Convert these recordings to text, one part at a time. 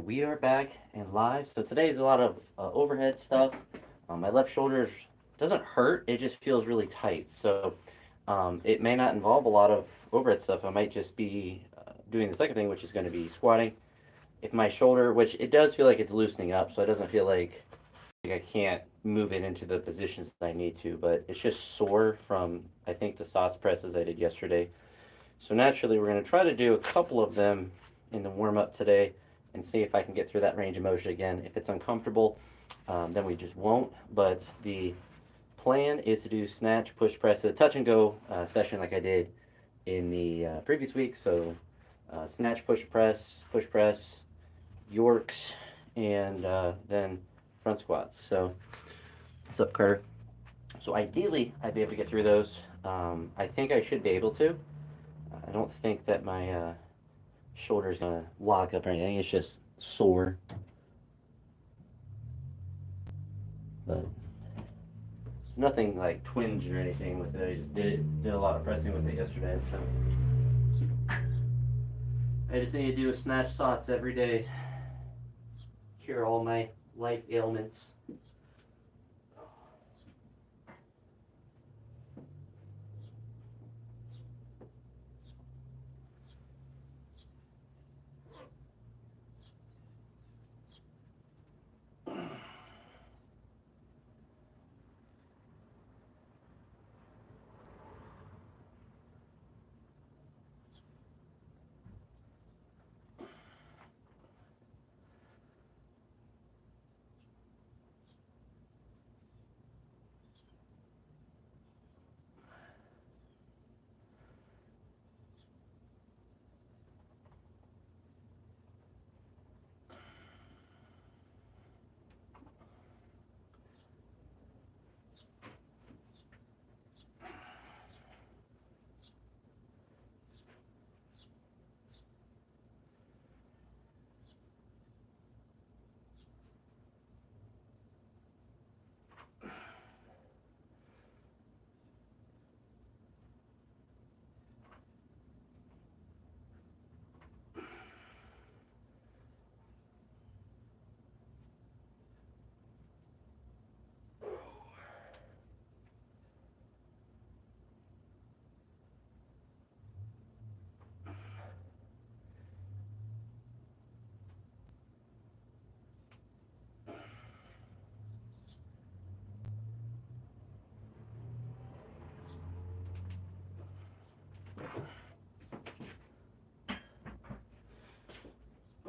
We are back and live. So today's a lot of overhead stuff. My left shoulder doesn't hurt; it just feels really tight. So it may not involve a lot of overhead stuff. I might just be doing the second thing, which is going to be squatting. If my shoulder, which it does feel like it's loosening up, so it doesn't feel like I can't move it into the positions I need to, but it's just sore from I think the SOTS presses I did yesterday. So naturally, we're going to try to do a couple of them in the warm up today and see if I can get through that range of motion again. If it's uncomfortable, then we just won't. But the plan is to do snatch, push, press, the touch and go session like I did in the previous week. So snatch, push press, Yorks, and then front squats. So what's up, Carter? So ideally, I'd be able to get through those. I think I should be able to. I don't think that my shoulder's gonna lock up or anything. It's just sore. But nothing like twinge or anything with it. I just did a lot of pressing with it yesterday. So I just need to do a snatch SOTS every day. Cure all my life ailments.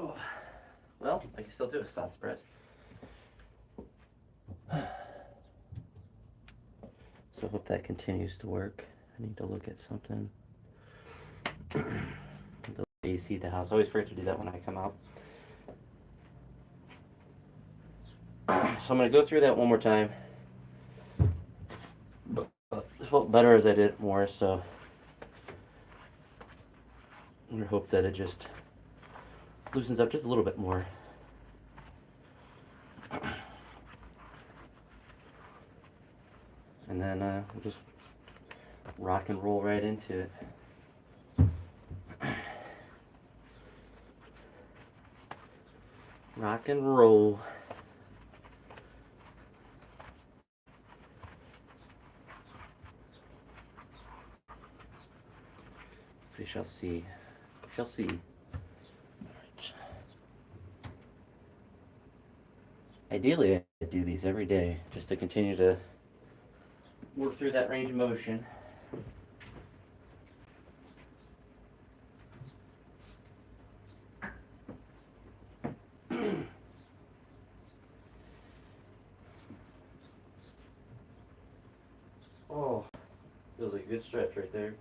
Oh. Well, I can still do a SOTS press. So I hope that continues to work. I need to look at something. The AC the house. I always forget to do that when I come out. So I'm going to go through that one more time. This felt better as I did it more, so I'm going to hope that it just loosens up just a little bit more. And then we'll just rock and roll right into it. Rock and roll. We shall see. We shall see. Alright. Ideally, I do these every day just to continue to work through that range of motion. Oh, feels like a good stretch right there.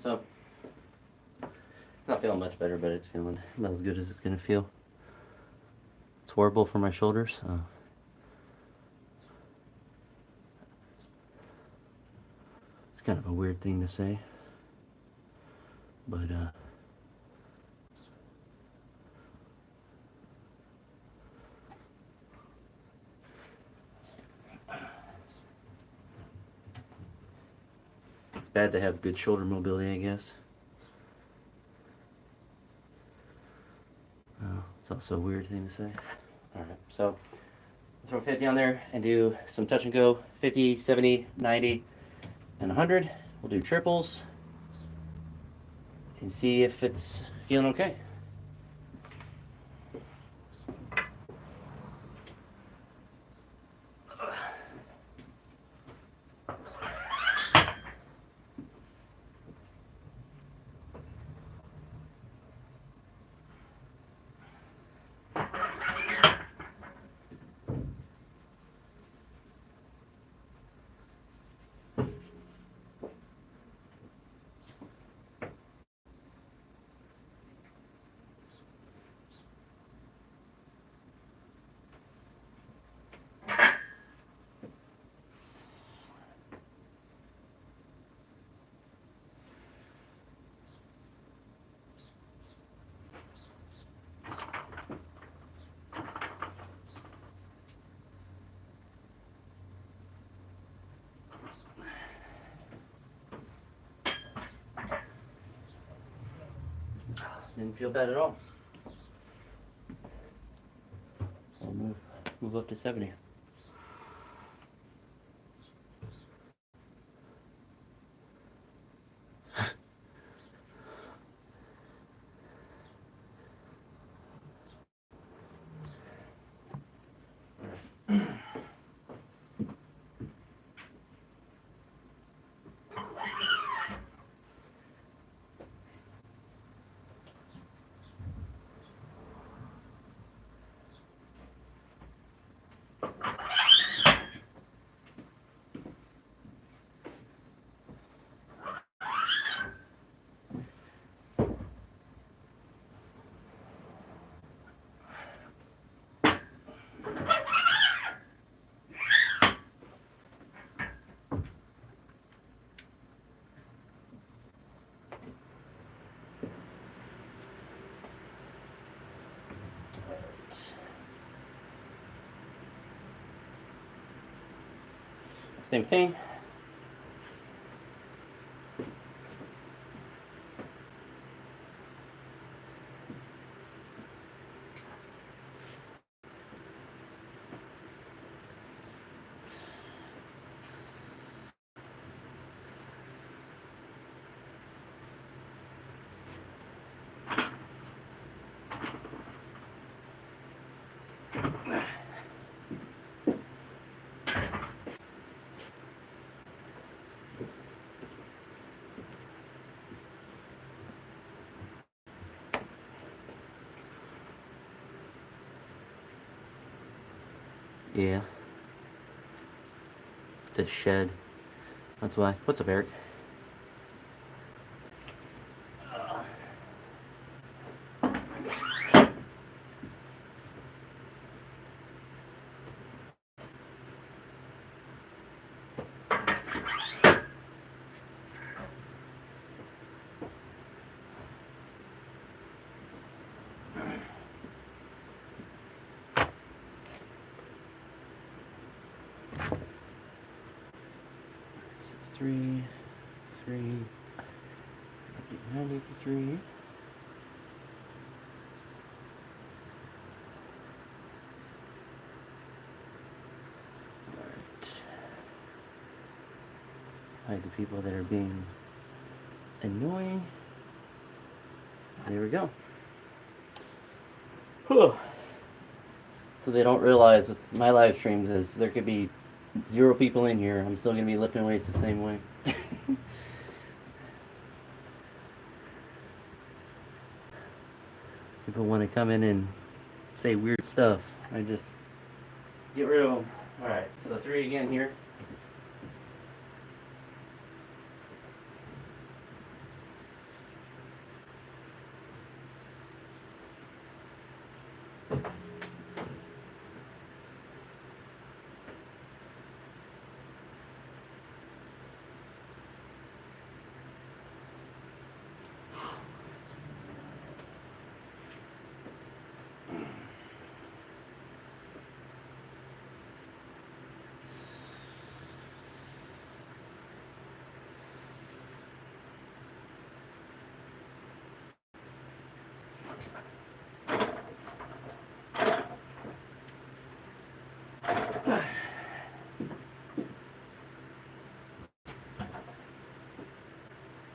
So it's not feeling much better, but it's feeling about as good as it's gonna feel. It's horrible for my shoulders. It's kind of a weird thing to say, but it's bad to have good shoulder mobility, I guess. It's also a weird thing to say. All right, so throw 50 on there and do some touch and go. 50, 70, 90, and 100. We'll do triples and see if it's feeling okay. Didn't feel bad at all. I'll move up to 70. Same thing. Yeah. It's a shed. That's why. What's up, Eric? Three, 90 for 3. Alright. Hide the people that are being annoying. There we go. Whew. So they don't realize with my live streams is there could be 0 people in here. I'm still going to be lifting weights the same way. People want to come in and say weird stuff. I just get rid of them. Alright, so 3 again here.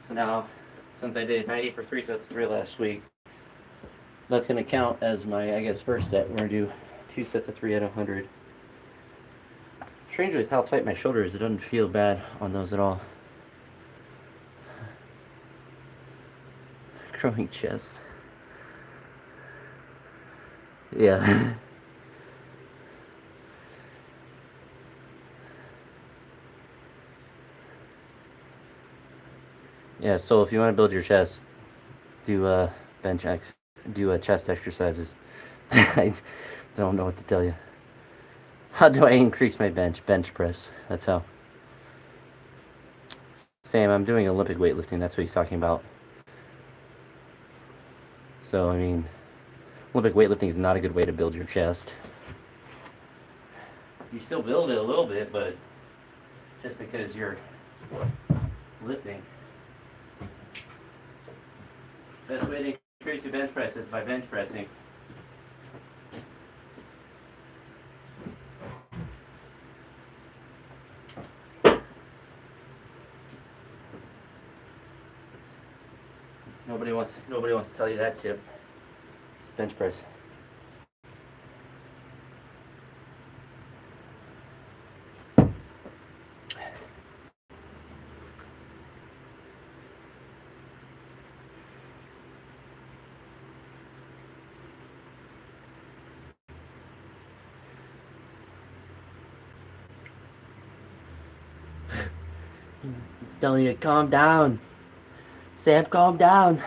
So now, since I did 90 for 3 sets of 3 last week, that's going to count as my, I guess, first set. We're going to do 2 sets of 3 at 100. Strangely, with how tight my shoulder is, it doesn't feel bad on those at all. Growing chest. Yeah. Yeah, so if you want to build your chest, do chest exercises. I don't know what to tell you. How do I increase my bench? Bench press. That's how. Sam, I'm doing Olympic weightlifting. That's what he's talking about. So, I mean, Olympic weightlifting is not a good way to build your chest. You still build it a little bit, but just because you're lifting. Best way to increase your bench press is by bench pressing. Nobody wants to tell you that tip. It's bench press. It's telling you to calm down. Sam, calm down.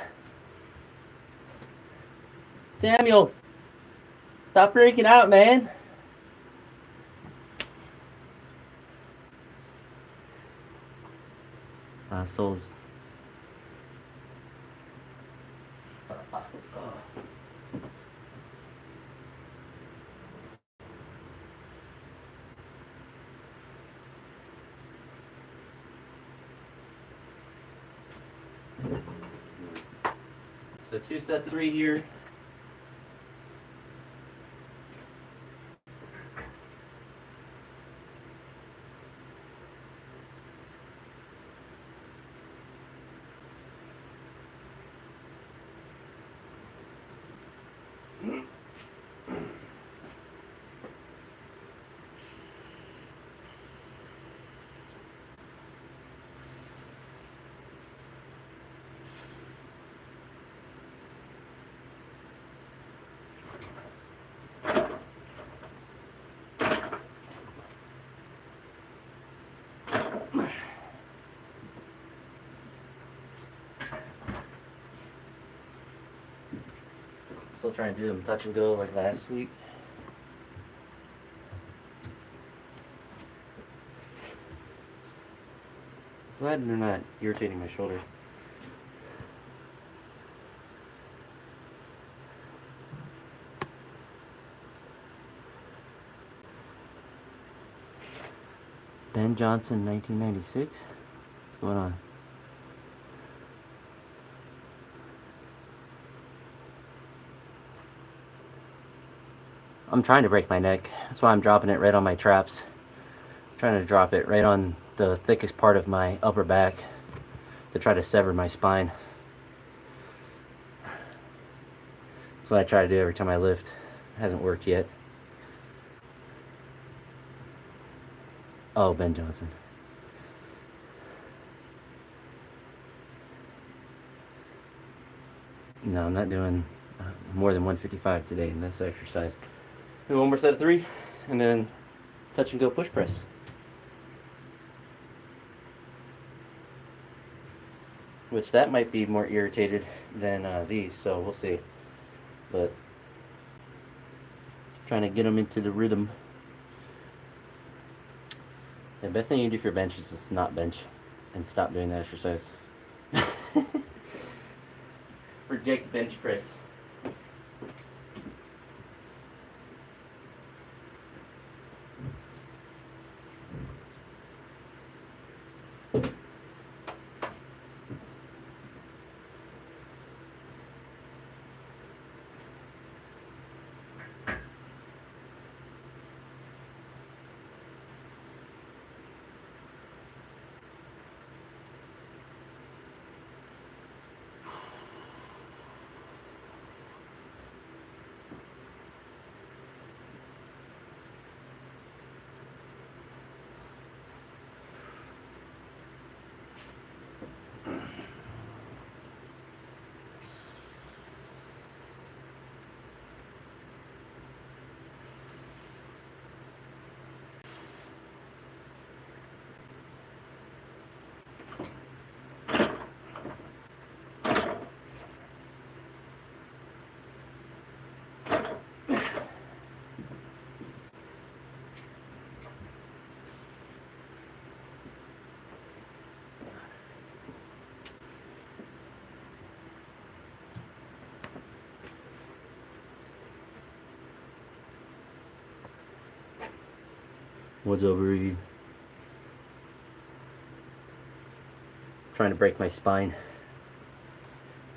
Samuel, stop freaking out, man. Souls. So 2 sets of 3 here. Still trying to do them touch and go like last week. Glad they're not irritating my shoulder. Ben Johnson, 1996. What's going on? I'm trying to break my neck. That's why I'm dropping it right on my traps. I'm trying to drop it right on the thickest part of my upper back to try to sever my spine. That's what I try to do every time I lift. It hasn't worked yet. Oh, Ben Johnson. No, I'm not doing more than 155 today in this exercise. Do one more set of 3, and then touch and go push press. Which that might be more irritated than these, so we'll see. But trying to get them into the rhythm. The best thing you can do for your bench is just not bench and stop doing the exercise. Reject bench press. What's up, Reed? Trying to break my spine.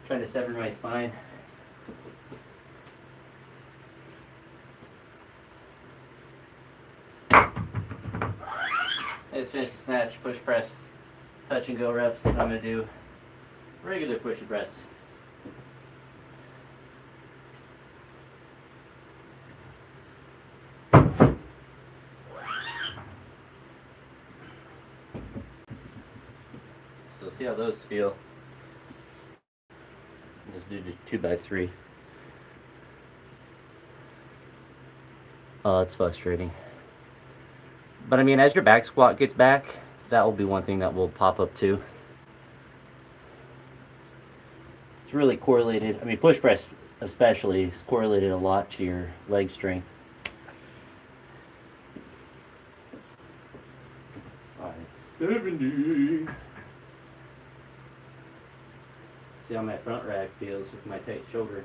Trying to sever my spine. I just finished the snatch, push press, touch and go reps, and I'm going to do regular push and press. So see how those feel. Just do the 2x3. Oh, that's frustrating. But I mean, as your back squat gets back, that will be one thing that will pop up too. It's really correlated. I mean, push press especially is correlated a lot to your leg strength. Alright, 70. See how my front rack feels with my tight shoulder.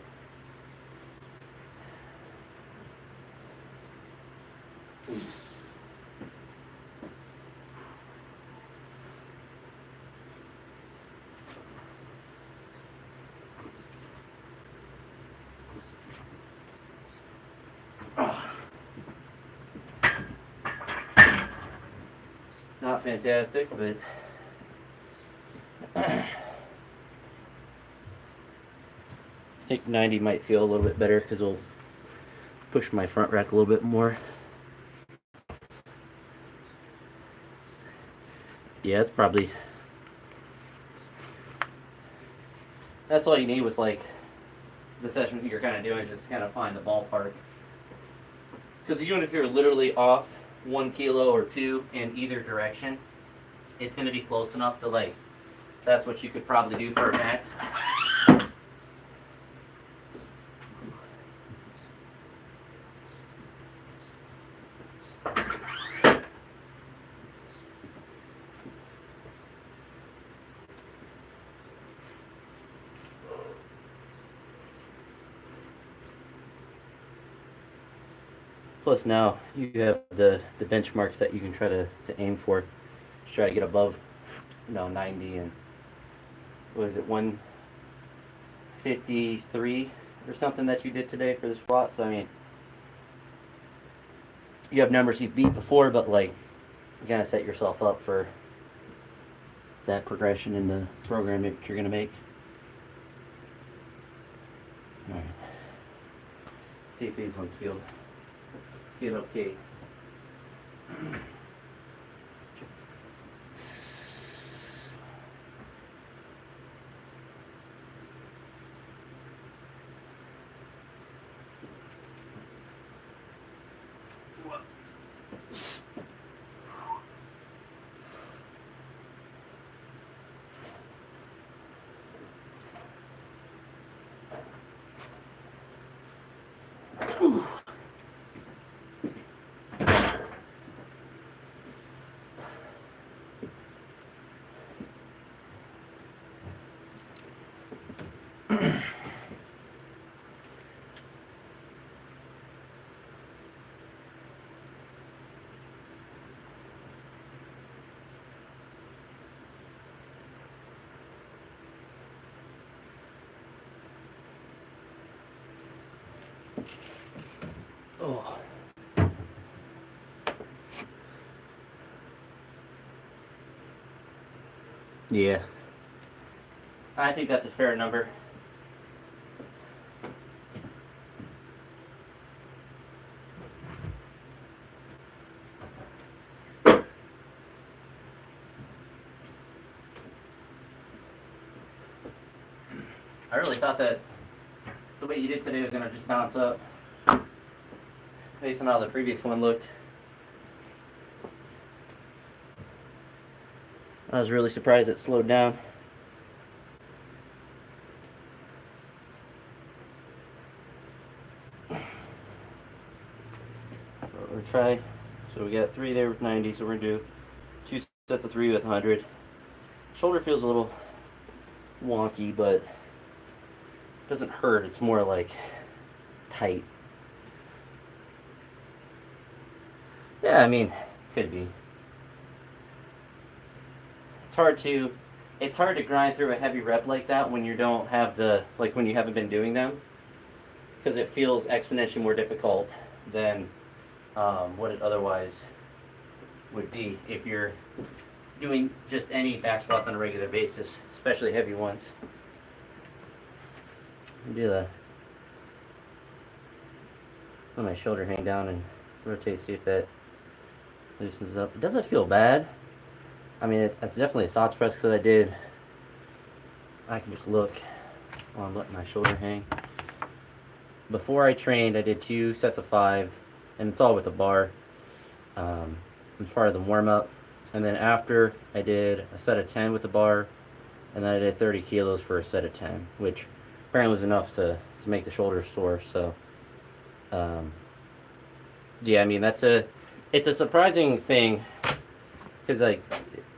Not fantastic, but I think 90 might feel a little bit better because it'll push my front rack a little bit more. Yeah, it's probably, that's all you need with like the session you're kind of doing, just to kind of find the ballpark. Because even if you're literally off 1 kilo or 2 in either direction, it's going to be close enough to like, that's what you could probably do for a max. Plus now you have the benchmarks that you can try to aim for. Just try to get above, 90 and, what is it, 153 or something that you did today for the squat. So I mean, you have numbers you've beat before, but like, you kind of set yourself up for that progression in the program that you're gonna make. All right. See if these ones feel okay. Oh. Yeah. I think that's a fair number. I really thought that the way you did today was going to just bounce up based on how the previous one looked. I was really surprised it slowed down. We'll try. So we got 3 there with 90, so we're going to do 2 sets of 3 with 100. Shoulder feels a little wonky, but it doesn't hurt. It's more like tight. Yeah, I mean, Could be. It's hard to grind through a heavy rep like that when you don't have when you haven't been doing them, because it feels exponentially more difficult than what it otherwise would be if you're doing just any back squats on a regular basis, especially heavy ones. Let my shoulder hang down and rotate, see if that loosens up. It doesn't feel bad. I mean, it's definitely a SOTS press because I can just look while I'm letting my shoulder hang. Before I trained, I did 2 sets of 5, and it's all with a bar. It's part of the warm-up. And then after, I did a set of 10 with the bar, and then I did 30 kilos for a set of 10, which apparently was enough to make the shoulders sore. So, yeah, I mean, it's a surprising thing, because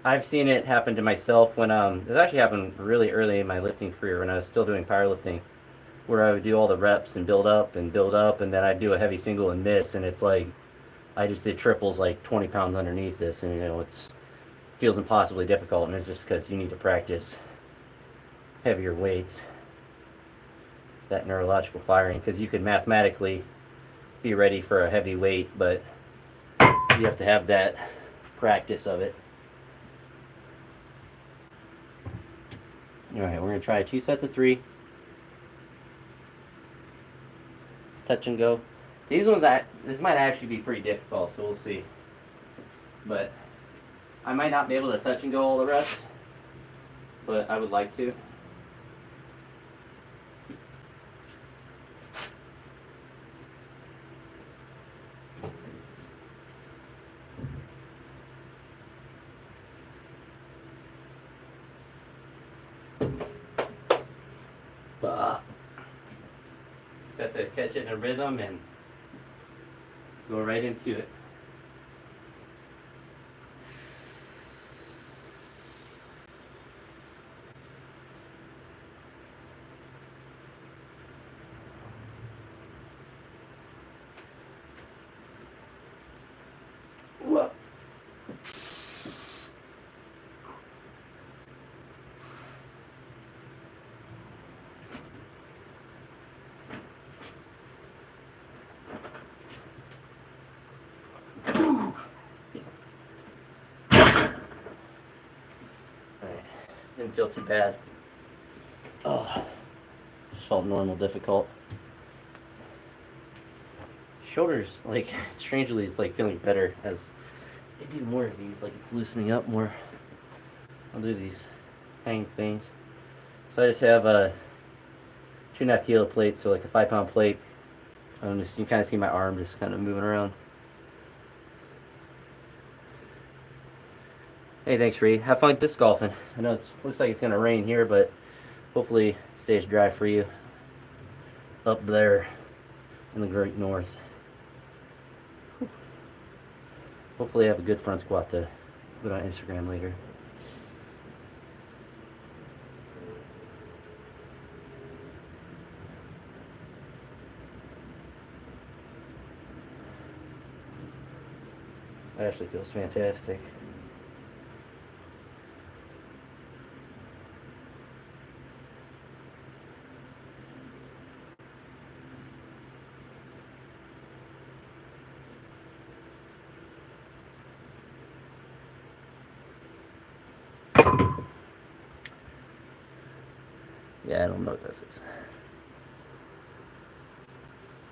I've seen it happen to myself when this actually happened really early in my lifting career when I was still doing powerlifting, where I would do all the reps and build up, and then I'd do a heavy single and miss, and it's like I just did triples 20 pounds underneath this, and it feels impossibly difficult, and it's just because you need to practice heavier weights, that neurological firing, because you could mathematically be ready for a heavy weight, but you have to have that practice of it. Alright, we're going to try 2 sets of 3. Touch and go. These ones, this might actually be pretty difficult, so we'll see. But I might not be able to touch and go all the reps, but I would like to. Just have to catch it in a rhythm and go right into it. Didn't feel too bad. Oh, just felt normal, difficult. Shoulders, strangely, it's feeling better as I do more of these. It's loosening up more. I'll do these hang things. So I just have a 2.5 kilo plate, so a 5-pound plate. You can kind of see my arm just kind of moving around. Hey, thanks, Reed. Have fun disc golfing. I know it looks like it's going to rain here, but hopefully it stays dry for you up there in the great north. Hopefully I have a good front squat to put on Instagram later. That actually feels fantastic. Yeah, I don't know what this is.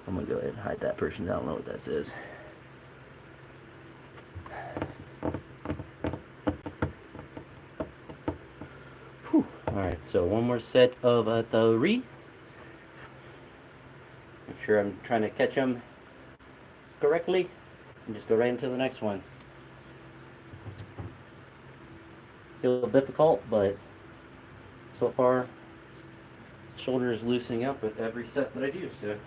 I'm gonna go ahead and hide that person. I don't know what that says. Alright, so one more set of 3. Make sure I'm trying to catch them correctly and just go right into the next one. Feel difficult, but so far shoulder is loosening up with every set that I do, so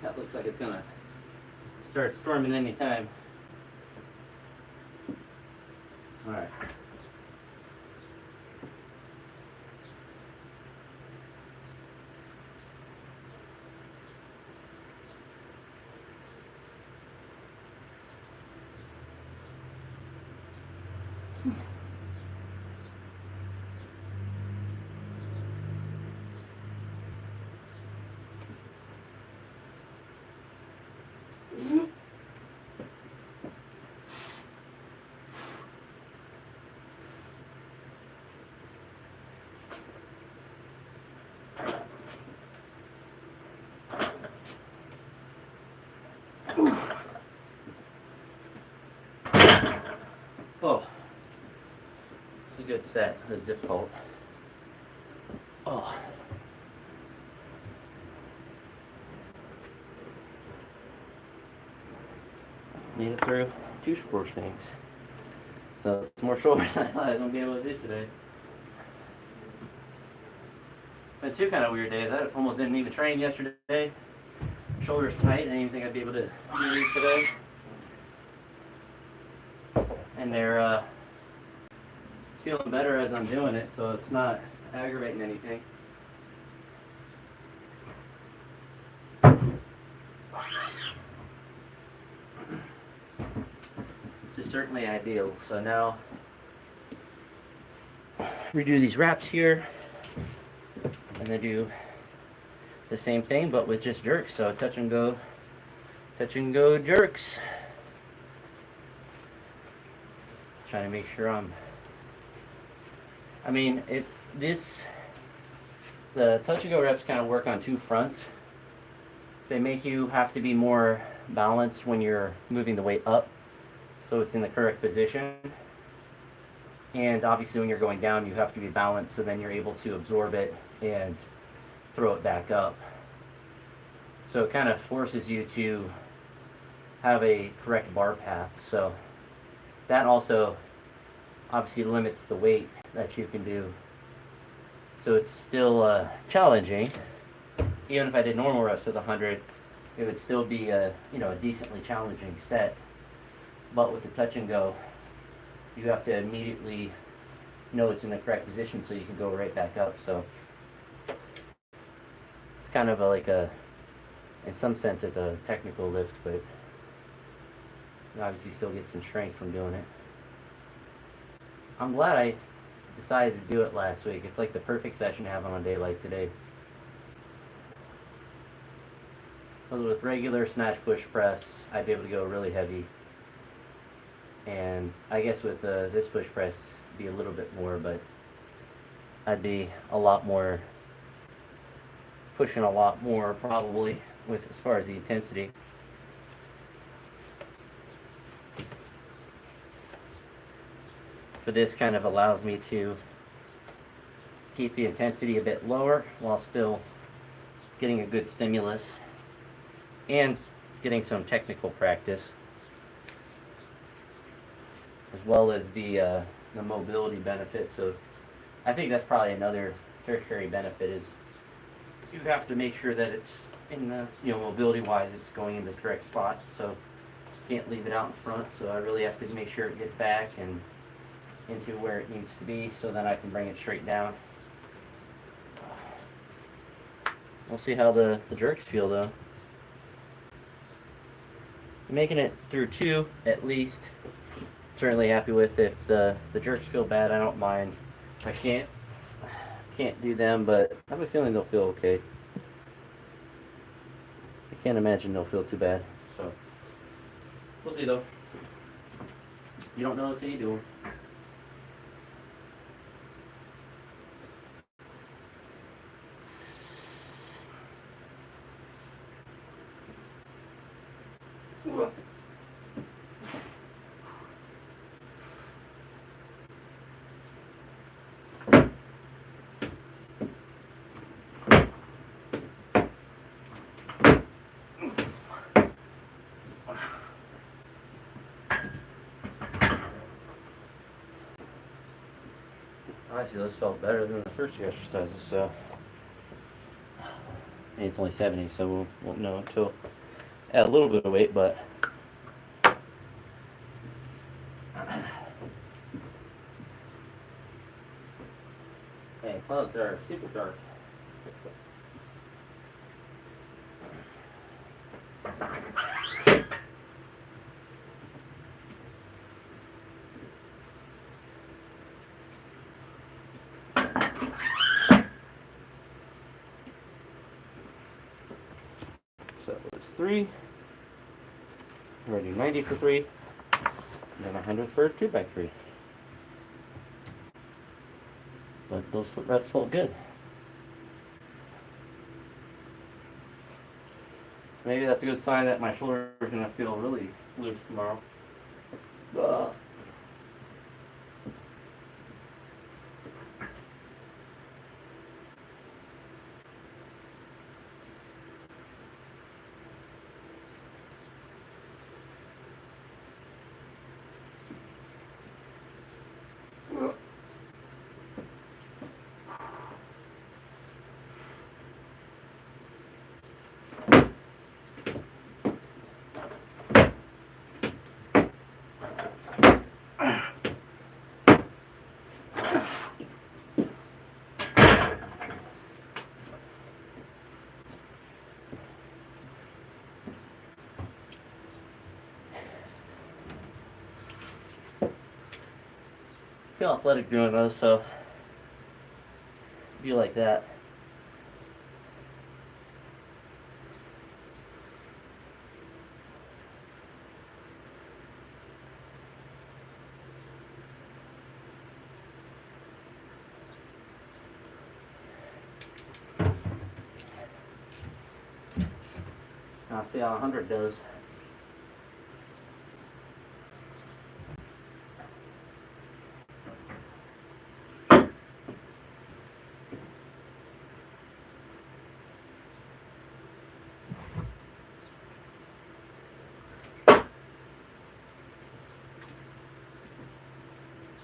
that looks like it's gonna start storming anytime. Alright. Oh, it's a good set. It was difficult. Oh. Made it through 2 score things. So it's more shoulders than I thought I was going to be able to do today. Been 2 kind of weird days. I almost didn't even train yesterday. Shoulders tight. I didn't even think I'd be able to do these today. And they're it's feeling better as I'm doing it, so it's not aggravating anything. Which is certainly ideal. So now redo these wraps here. And then do the same thing but with just jerks. So touch and go jerks. Trying to make sure the touch and go reps kind of work on 2 fronts. They make you have to be more balanced when you're moving the weight up, so it's in the correct position. And obviously when you're going down, you have to be balanced, so then you're able to absorb it and throw it back up. So it kind of forces you to have a correct bar path. So that also obviously limits the weight that you can do. So it's still challenging. Even if I did normal reps with 100, it would still be a decently challenging set. But with the touch and go, you have to immediately know it's in the correct position so you can go right back up. So it's kind of in some sense it's a technical lift, but you obviously still get some strength from doing it. I'm glad I decided to do it last week. It's like the perfect session to have on a day like today. Because with regular snatch push press, I'd be able to go really heavy. And I guess with this push press, be a little bit more, but I'd be pushing a lot more probably with as far as the intensity. But this kind of allows me to keep the intensity a bit lower while still getting a good stimulus and getting some technical practice, as well as the mobility benefit. So I think that's probably another tertiary benefit, is you have to make sure that it's in the, mobility wise, it's going in the correct spot. So you can't leave it out in front. So I really have to make sure it gets back and into where it needs to be, so then I can bring it straight down. We'll see how the jerks feel though. Making it through 2 at least. Certainly happy with. If the jerks feel bad, I don't mind. I can't do them, but I have a feeling they'll feel okay. I can't imagine they'll feel too bad. So we'll see though. You don't know until you do them. Honestly, those felt better than the first 2 exercises, so and it's only 70, so we won't know until add a little bit of weight, but hey, clouds are super dark. So it's 3. We're going to do 90 for 3. And then 100 for 2x3. But those foot reps felt good. Maybe that's a good sign that my shoulder is going to feel really loose tomorrow. Ugh. Feel athletic doing those, so be like that. I'll see how 100 does.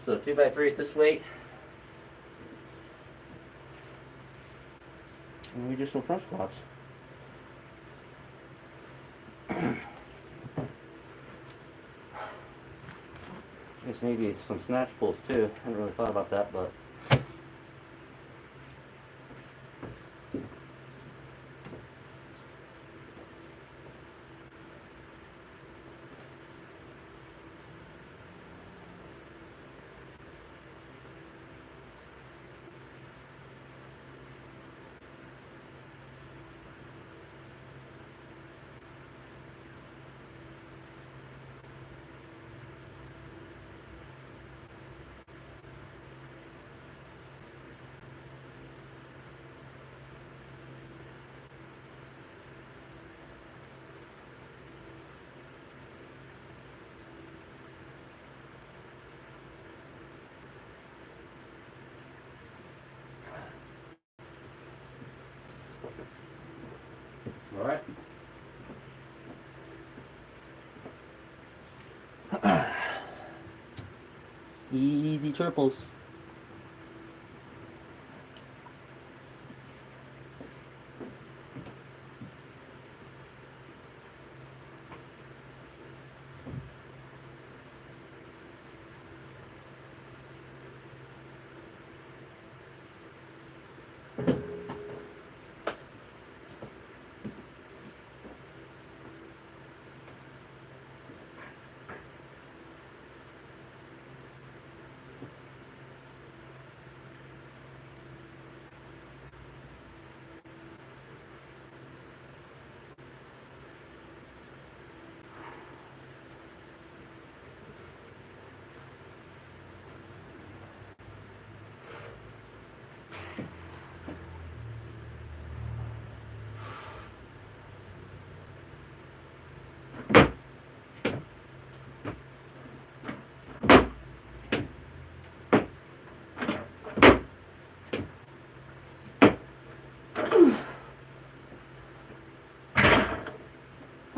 So 2x3 at this weight. And we do some front squats. Guess maybe some snatch pulls too. I hadn't really thought about that, but all right. Easy triples.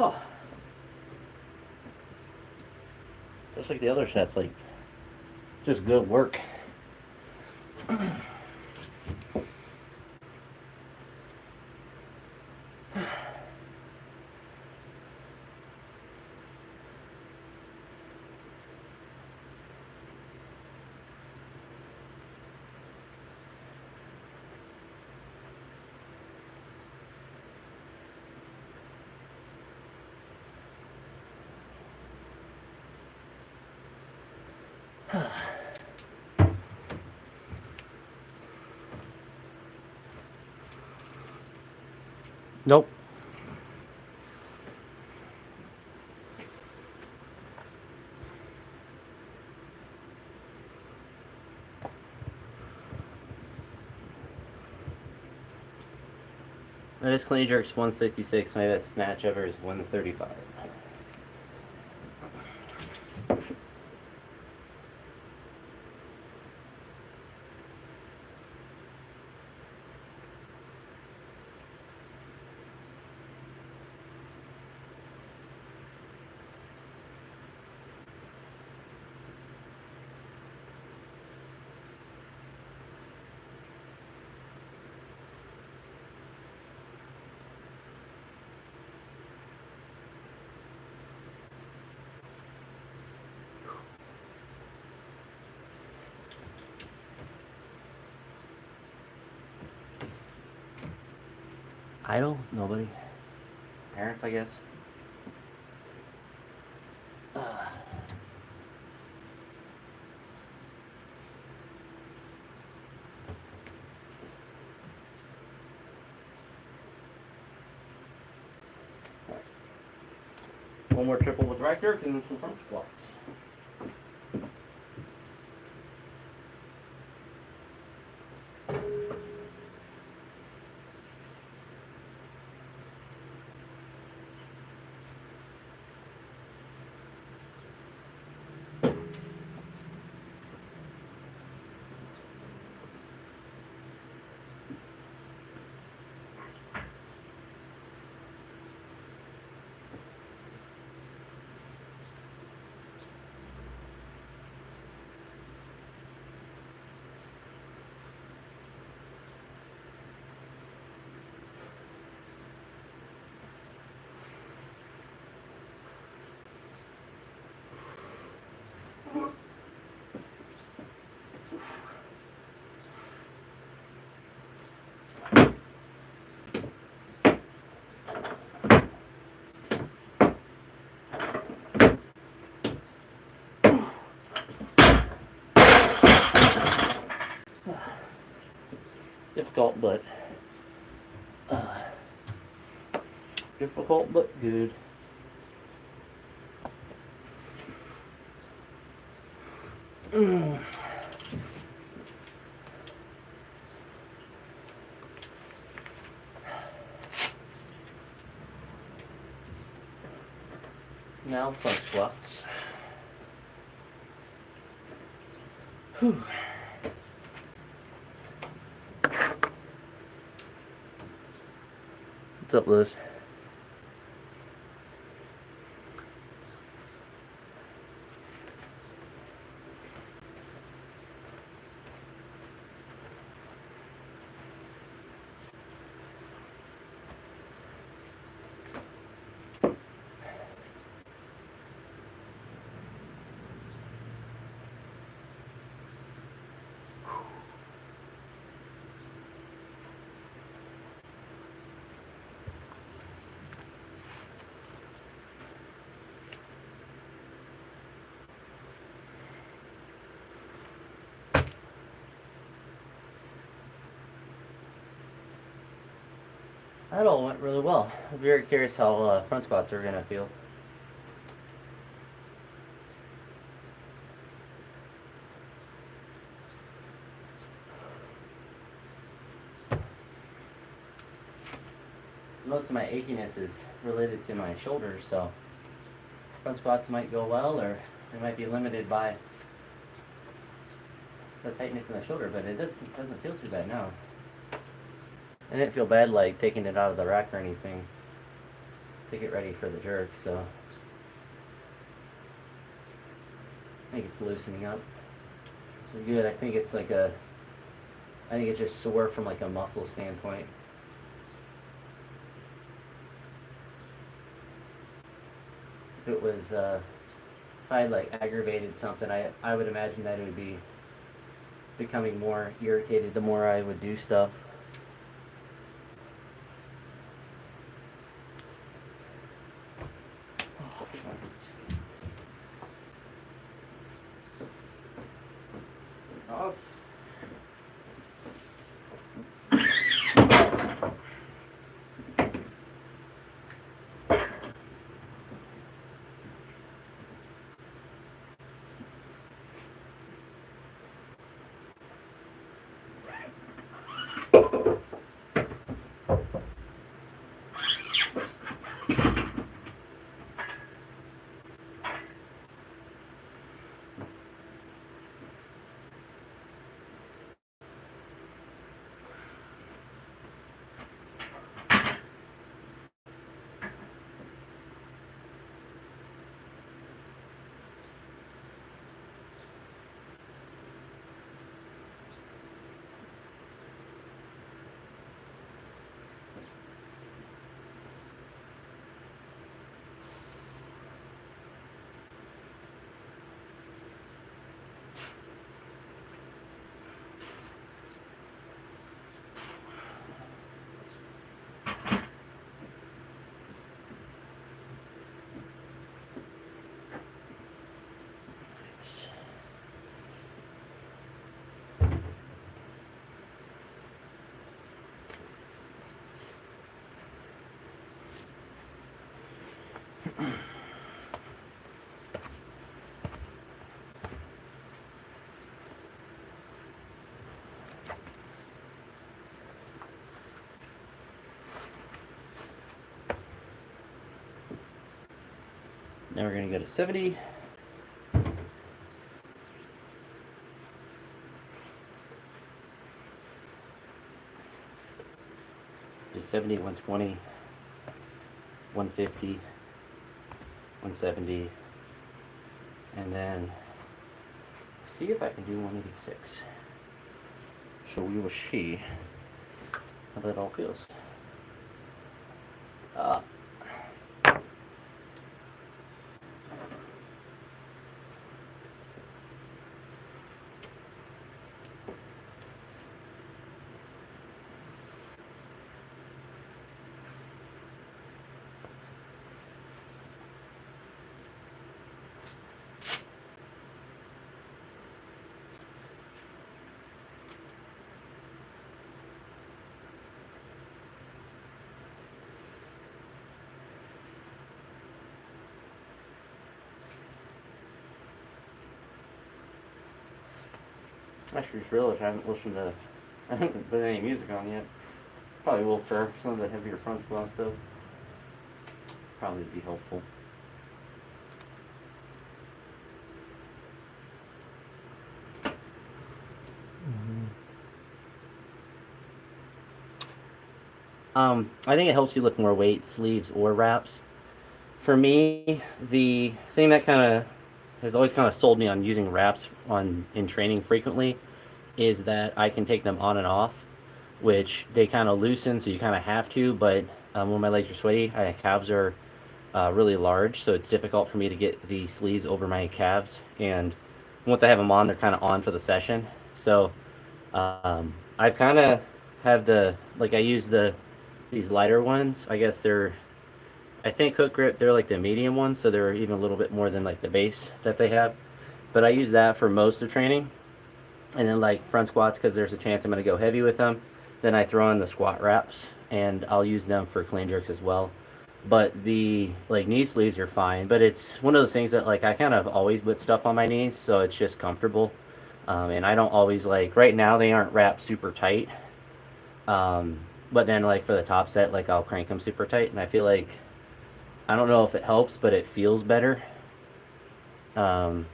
Oh. Just like the other sets, like just good work. Nope. My best clean jerk's 166. My best snatch ever is 135. Idle? Nobody. Parents, I guess. One more triple with right jerk and then some front squats. Difficult, but difficult but good. Now front squats. Whew. What's up, Lewis? That all went really well. I'm very curious how front squats are gonna feel. Most of my achiness is related to my shoulders, so front squats might go well, or they might be limited by the tightness in the shoulder, but it doesn't feel too bad now. I didn't feel bad like taking it out of the rack or anything to get ready for the jerk, so I think it's loosening up. It's good. I think it's just sore from like a muscle standpoint. If it was, if I had like aggravated something, I would imagine that it would be becoming more irritated the more I would do stuff. Off. Now we're going to go to 70. Do 70, 120, 150, 170, and then see if I can do 186. So we will see how that all feels. I just realized I haven't put any music on yet. Probably will for some of the heavier front squat stuff. Probably be helpful. I think it helps you lift more weight, sleeves or wraps. For me, the thing that kind of has always kind of sold me on using wraps in training frequently is that I can take them on and off, which they kind of loosen, so you kind of have to. But when my legs are sweaty, my calves are really large, so it's difficult for me to get the sleeves over my calves. And once I have them on, they're kind of on for the session. So I've kind of have I use these lighter ones. I guess I think hook grip, they're like the medium ones, so they're even a little bit more than like the base that they have. But I use that for most of training. And then like front squats, because there's a chance I'm going to go heavy with them. Then I throw in the squat wraps, and I'll use them for clean jerks as well. But the like knee sleeves are fine. But it's one of those things that like I kind of always put stuff on my knees, so it's just comfortable. And I don't always right now they aren't wrapped super tight. But then like for the top set, like I'll crank them super tight, and I feel like, I don't know if it helps, but it feels better. I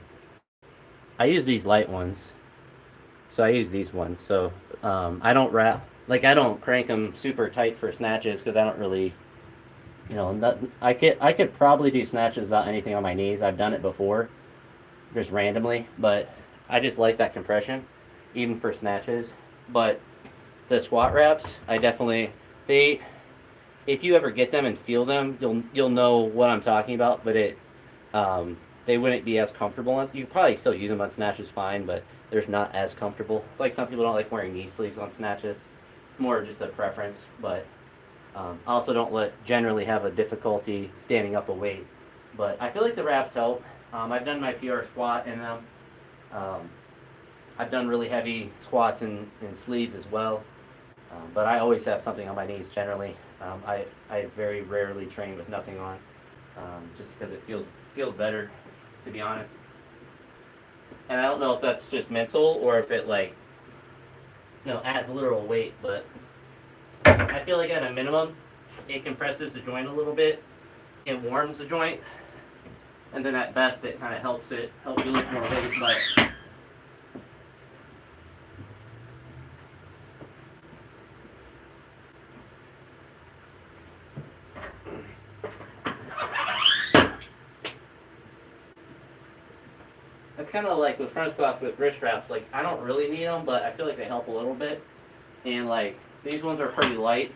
use these light ones, so I use these ones. So I don't I don't crank them super tight for snatches, because I don't really, I could probably do snatches without anything on my knees. I've done it before, just randomly, but I just like that compression, even for snatches. But the squat wraps, if you ever get them and feel them, you'll know what I'm talking about. But they wouldn't be as comfortable. You could probably still use them on snatches fine, but they're not as comfortable. It's like some people don't like wearing knee sleeves on snatches. It's more just a preference. But I also don't generally have a difficulty standing up a weight. But I feel like the wraps help. I've done my PR squat in them. I've done really heavy squats in sleeves as well. But I always have something on my knees generally. I very rarely train with nothing on, just because it feels better, to be honest. And I don't know if that's just mental or if it adds literal weight, but I feel like at a minimum, it compresses the joint a little bit, it warms the joint, and then at best it kind of helps you lift more weight. But it's kind of like with front squats with wrist wraps. Like, I don't really need them, but I feel like they help a little bit. And like these ones are pretty light,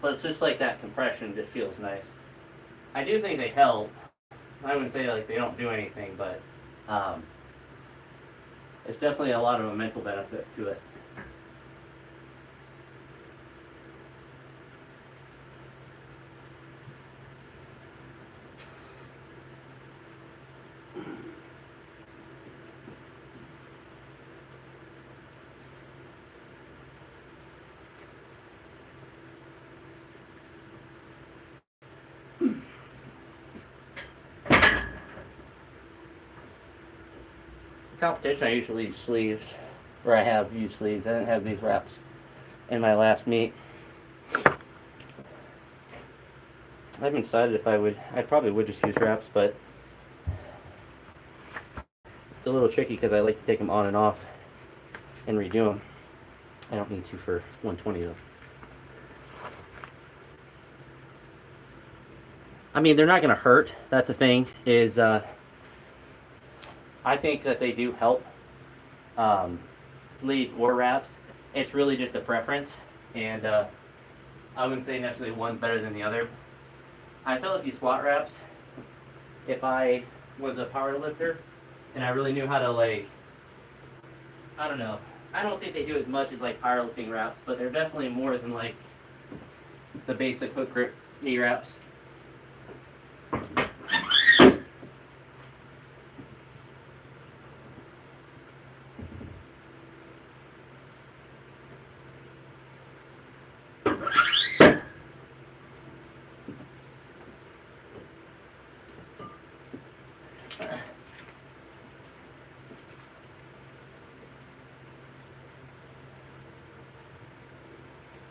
but it's just like that compression just feels nice. I do think they help. I wouldn't say like they don't do anything, but it's definitely a lot of a mental benefit to it. Competition, I usually use sleeves, or I have used sleeves. I didn't have these wraps in my last meet. I haven't decided if I probably would just use wraps, but It's a little tricky because I like to take them on and off and redo them. I don't need to for 120 though. I mean, they're not going to hurt. That's the thing. I think that they do help. Sleeve or wraps. It's really just a preference, and I wouldn't say necessarily one's better than the other. I feel like these squat wraps, if I was a power lifter and I really knew how to, like, I don't know. I don't think they do as much as like powerlifting wraps, but they're definitely more than like the basic hook grip knee wraps.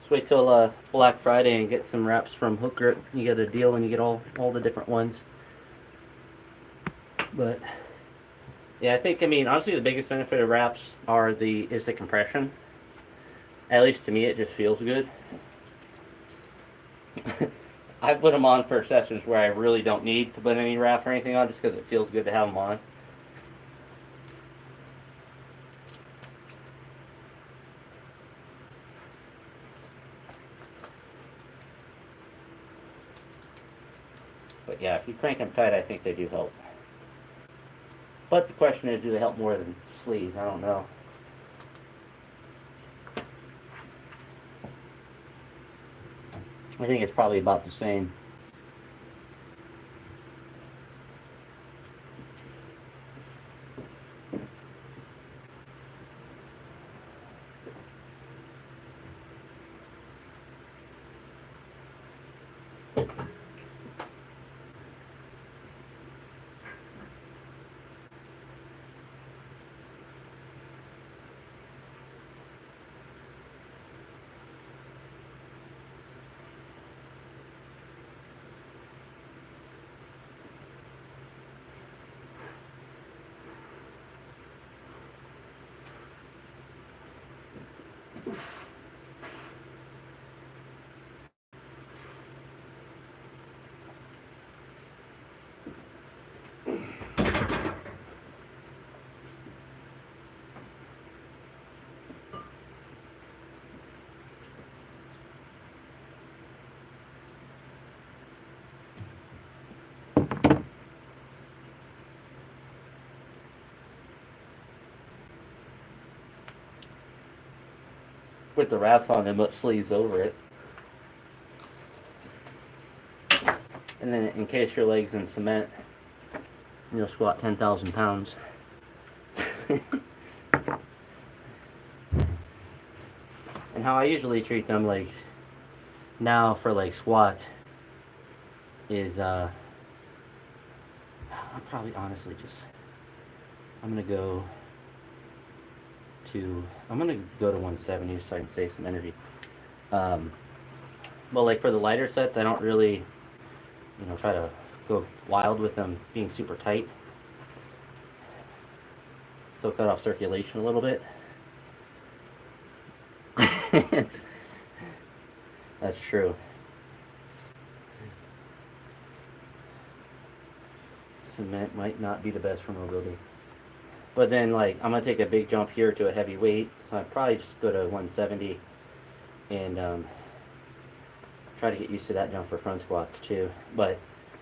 Wait till Black Friday and get some wraps from Hook Grip. You get a deal and you get all the different ones. But yeah, I mean honestly the biggest benefit of wraps is the compression. At least to me it just feels good. I put them on for sessions where I really don't need to put any wrap or anything on just because it feels good to have them on. But yeah, if you crank them tight, I think they do help. But the question is, do they help more than sleeves? I don't know. I think it's probably about the same. Put the wraps on and put sleeves over it. And then encase your legs in cement, and you'll squat 10,000 pounds. And how I usually treat them, like, now for, like, squats is, I'll probably honestly just, I'm gonna go to 170 so I can save some energy. But like for the lighter sets, I don't really, try to go wild with them being super tight. So cut off circulation a little bit. That's true. Cement might not be the best for mobility. But then, like, I'm going to take a big jump here to a heavy weight. So I'd probably just go to 170 and try to get used to that jump for front squats too. But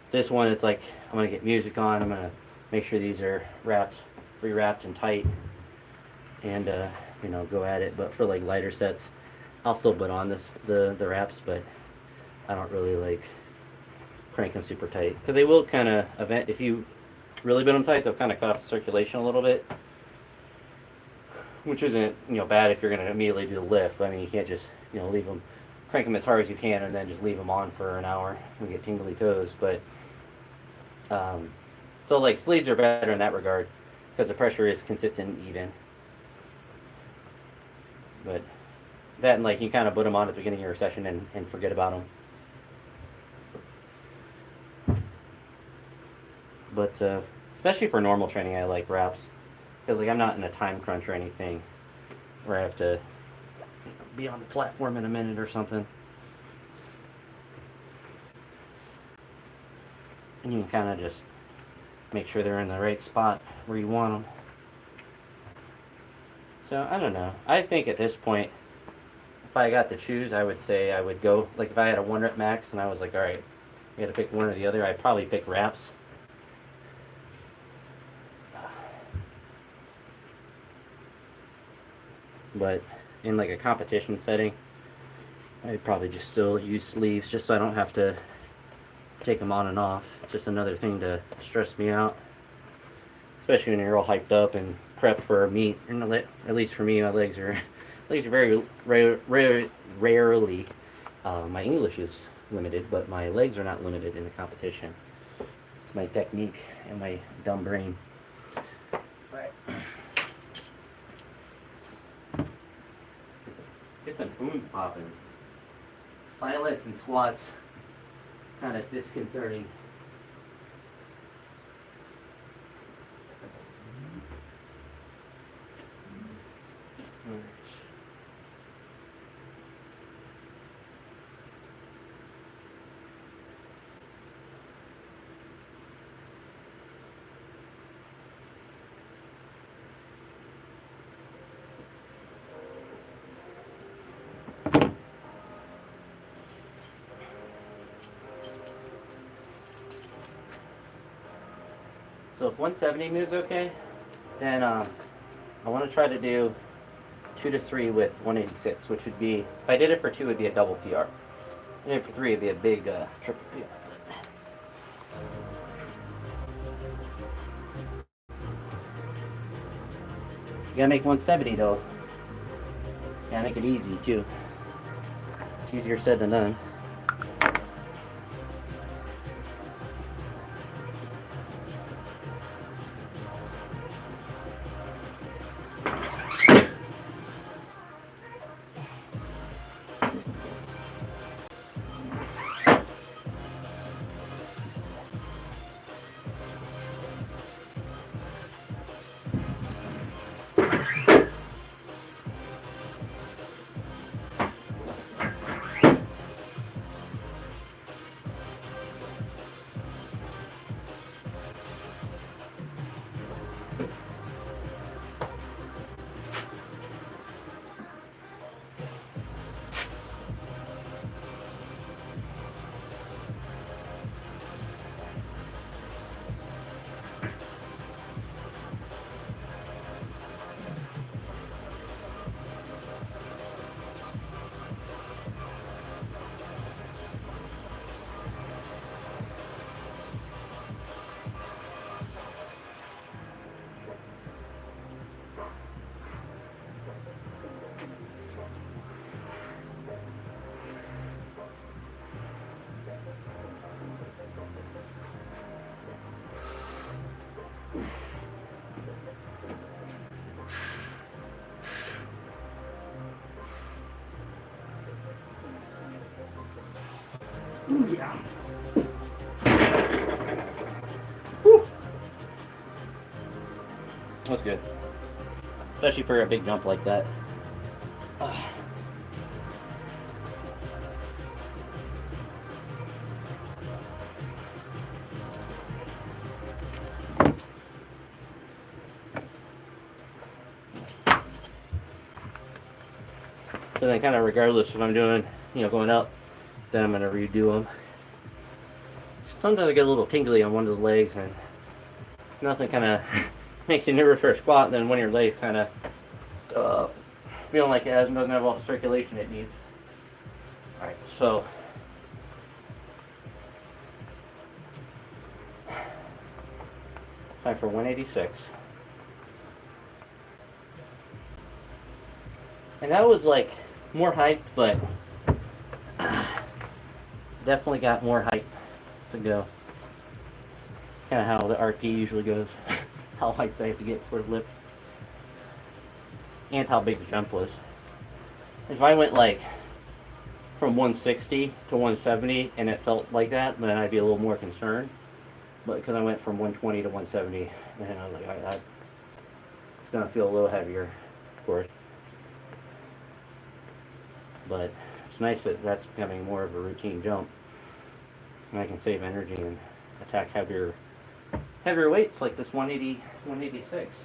this one, it's like, I'm going to get music on. I'm going to make sure these are re-wrapped and tight. And, go at it. But for, like, lighter sets, I'll still put on the wraps, but I don't really, like, crank them super tight. Because they will kind of, if you really bend them tight, they'll kind of cut off the circulation a little bit, which isn't bad if you're going to immediately do the lift. But I mean, you can't just leave them, crank them as hard as you can, and then just leave them on for an hour and get tingly toes. But so like sleeves are better in that regard because the pressure is consistent and even. But that and like you kind of put them on at the beginning of your session and forget about them. But especially for normal training, I like wraps. because like I'm not in a time crunch or anything where I have to be on the platform in a minute or something. And you can kind of just make sure they're in the right spot where you want them. So I don't know. I think at this point, if I got to choose, I would say I would go, like if I had a 1 rep max and I was like, all right, you had to pick one or the other, I'd probably pick wraps. But in like a competition setting, I'd probably just still use sleeves just so I don't have to take them on and off. It's just another thing to stress me out, especially when you're all hyped up and prepped for a meet. And at least for me, my legs are very rarely. My English is limited, but my legs are not limited in the competition. It's my technique and my dumb brain. Right. Get some coons popping. Silence and squats. Kind of disconcerting. So if 170 moves okay, then I want to try to do 2 to 3 with 186, which would be, if I did it for 2, it would be a double PR. If I did it for 3, it would be a big triple PR. You gotta make 170 though. You gotta make it easy too. It's easier said than done. Ooh, yeah. Whew. That's good. Especially for a big jump like that. So then kind of regardless if I'm doing, going up, then I'm going to redo them. Sometimes I get a little tingly on one of the legs, and nothing kind of makes you nervous for a squat, and then one of your legs kind of feeling like it doesn't have all the circulation it needs. Alright, so time for 186. And that was like more hype, but definitely got more hype to go. Kind of how the RP usually goes. How hyped I have to get for the lift. And how big the jump was. If I went like from 160 to 170 and it felt like that, then I'd be a little more concerned. But because I went from 120 to 170, then I was like, alright, It's going to feel a little heavier, of course. But it's nice that that's becoming more of a routine jump. And I can save energy and attack heavier weights like this 180, 186.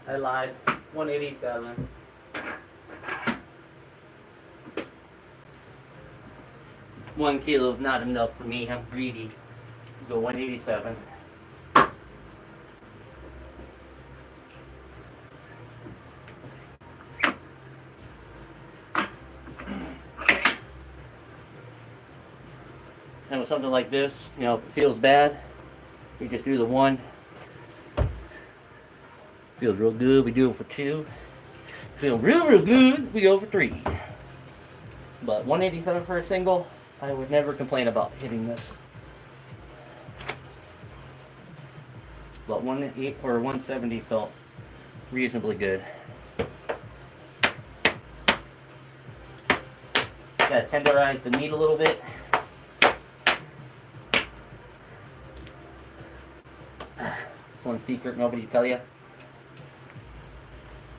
I lied. 187. One kilo is not enough for me. I'm greedy. Go 187. And with something like this, you know, if it feels bad, we just do the one. Feels real good, we do it for two. Feel real good, we go for three. But 187 for a single, I would never complain about hitting this. But 180 or 170 felt reasonably good. Gotta tenderize the meat a little bit. That's one secret nobody tell you.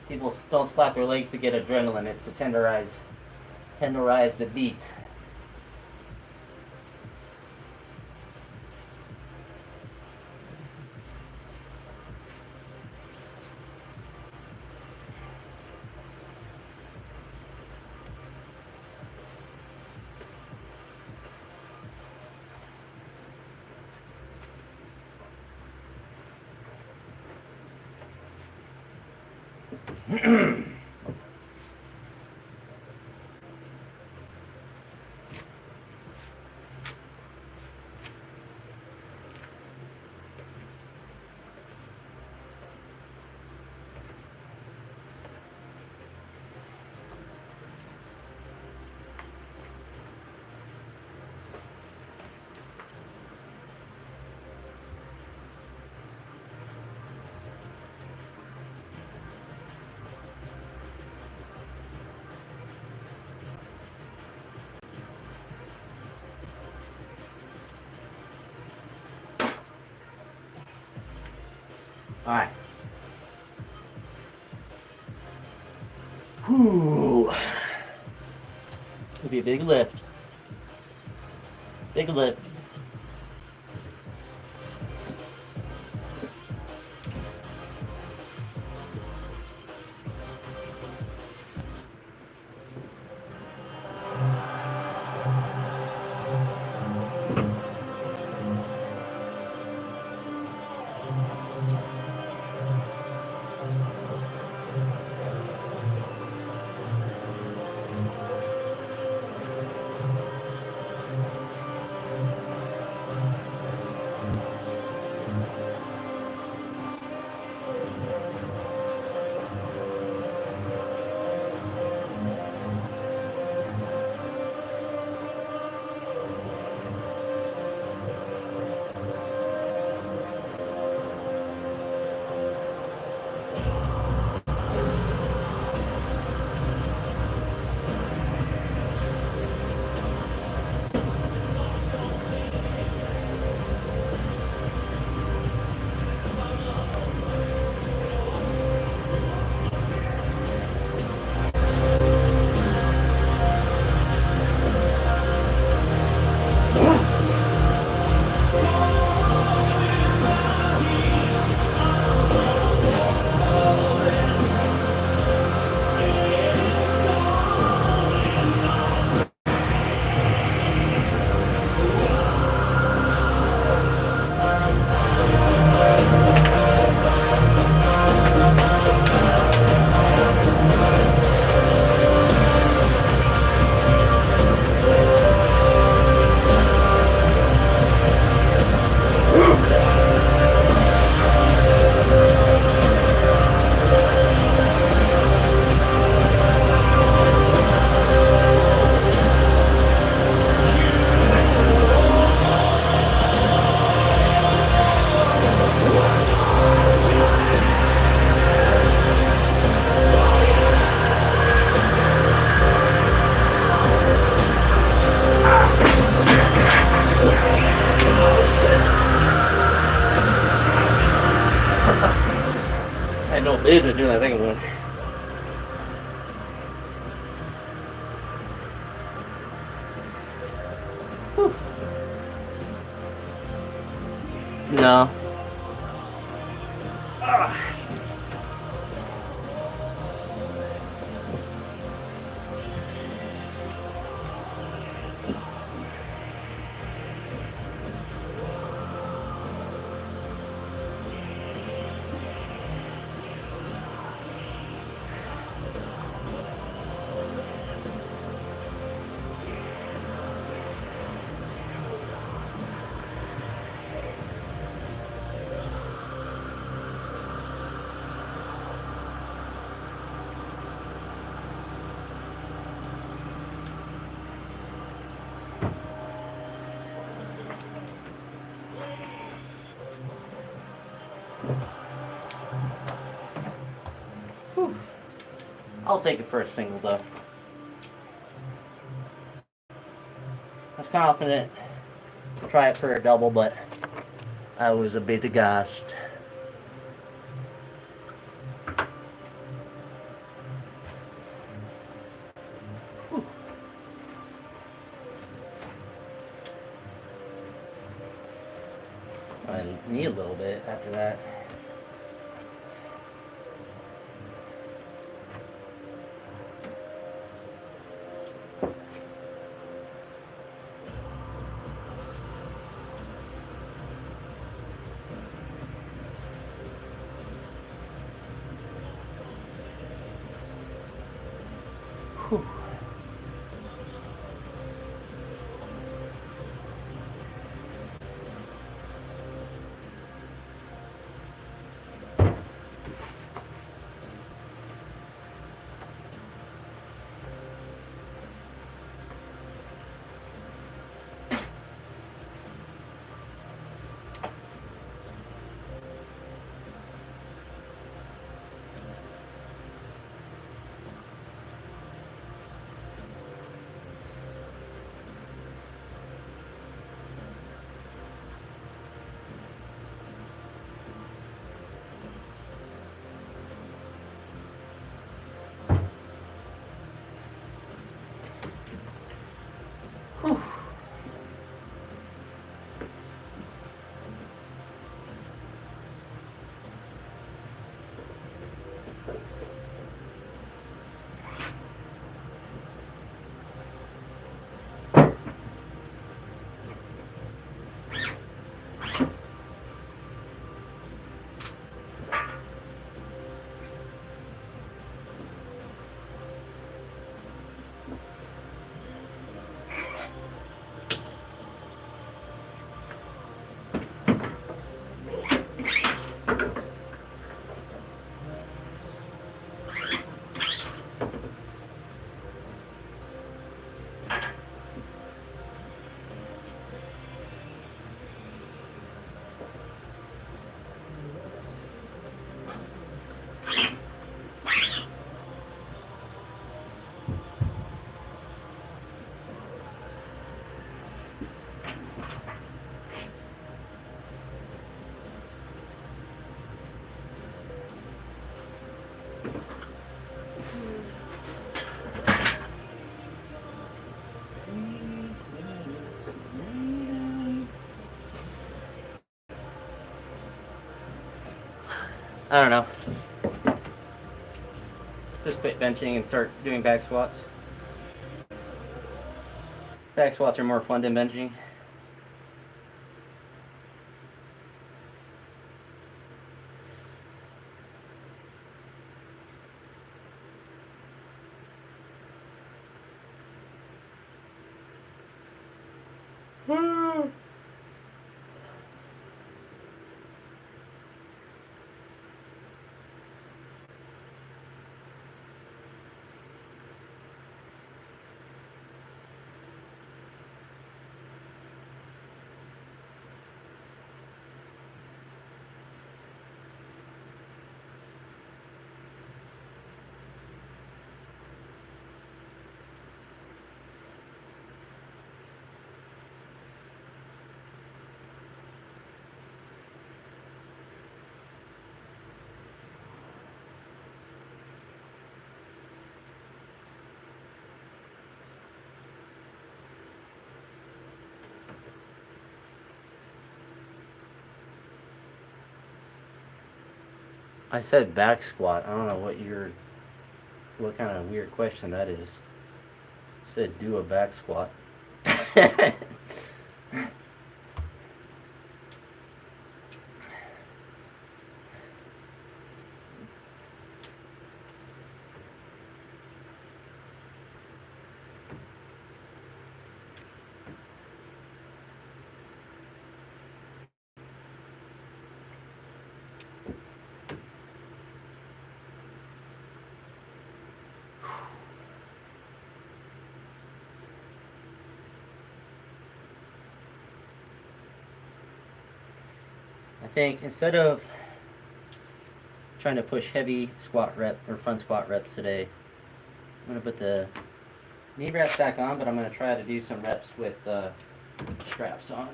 People don't slap their legs to get adrenaline. It's to tenderize the beat. Alright. Whew. It'll be a big lift. Big lift. He's been doing that thing again. No. Whew. I'll take it for a single though. I was confident I'll try it for a double, but I was a bit aghast. I need a little bit after that. Whew. Whew. I don't know. Just quit benching and start doing back squats. Back squats are more fun than benching. I said back squat. I don't know what kind of weird question that is. I said do a back squat. I think instead of trying to push heavy squat rep or front squat reps today, I'm gonna put the knee wraps back on, but I'm gonna try to do some reps with straps on,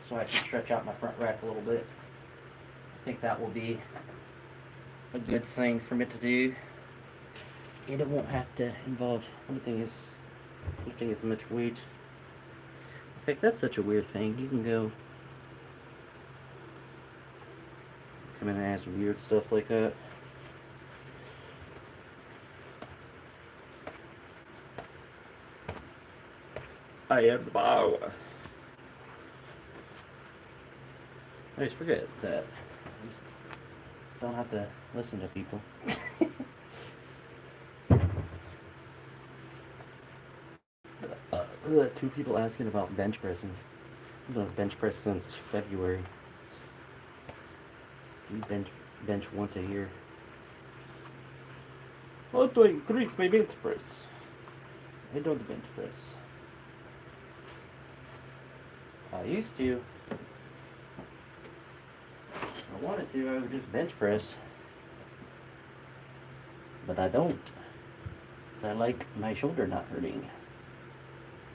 so I can stretch out my front rack a little bit. I think that will be a good thing for me to do, and it won't have to involve lifting as much weight. In fact, that's such a weird thing. You can come in and ask weird stuff like that. I am the power. I just forget that. I just don't have to listen to people. Two people asking about bench pressing. I've done bench press since February. We bench once a year. I want to increase my bench press. I don't bench press. I used to. If I wanted to, I would just bench press. But I don't. Because I like my shoulder not hurting.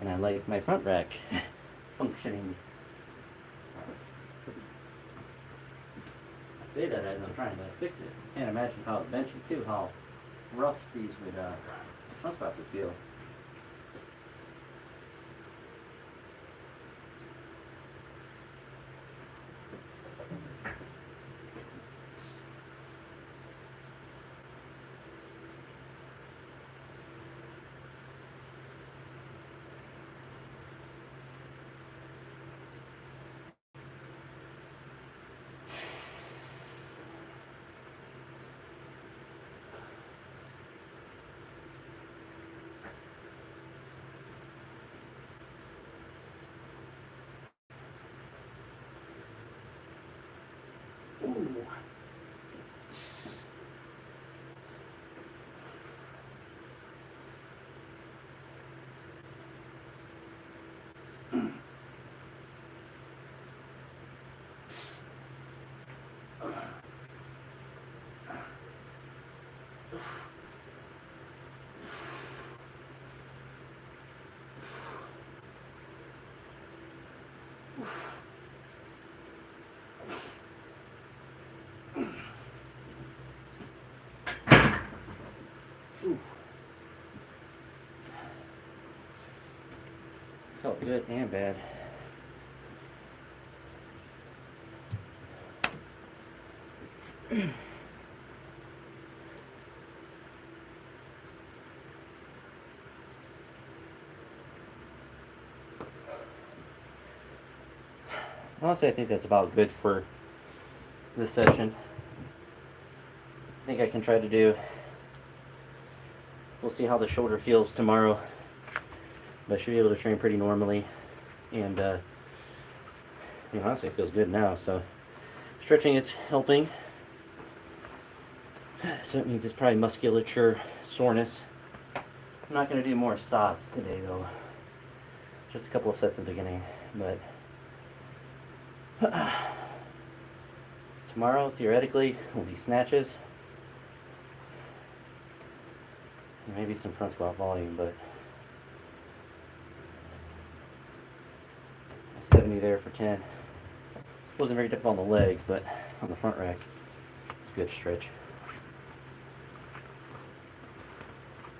And I like my front rack functioning. I say that as I'm trying to fix it. Can't imagine if I was benching too, how rough these front squats would feel. Ooh. Ooh. Felt good and bad. Honestly, I think that's about good for this session. I think I can try to do. We'll see how the shoulder feels tomorrow. But I should be able to train pretty normally. And honestly, it feels good now. So stretching is helping. So it means it's probably musculature soreness. I'm not going to do more SOTs today, though. Just a couple of sets at the beginning. But tomorrow, theoretically, will be snatches. And maybe some front squat volume, but 70 there for 10. Wasn't very difficult on the legs, but on the front rack, it's a good stretch.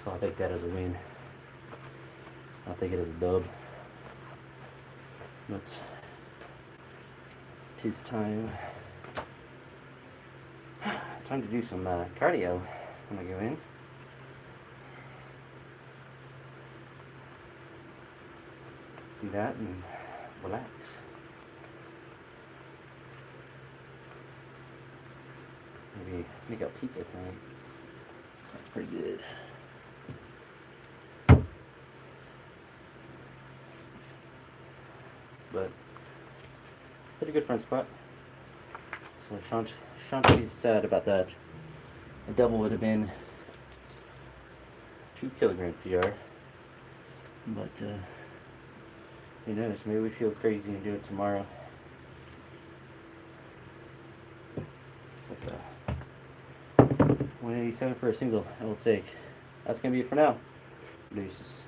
So I'll take that as a win. I'll take it as a dub. But it is time time to do some cardio when I go in. Do that and relax. Maybe make a pizza tonight. Sounds pretty good. But pretty good front squat. So Shanti's sad about that. A double would have been 2 kilogram PR. But who knows? Maybe we feel crazy and do it tomorrow. But 187 for a single. I will take. That's gonna be it for now. Deuces.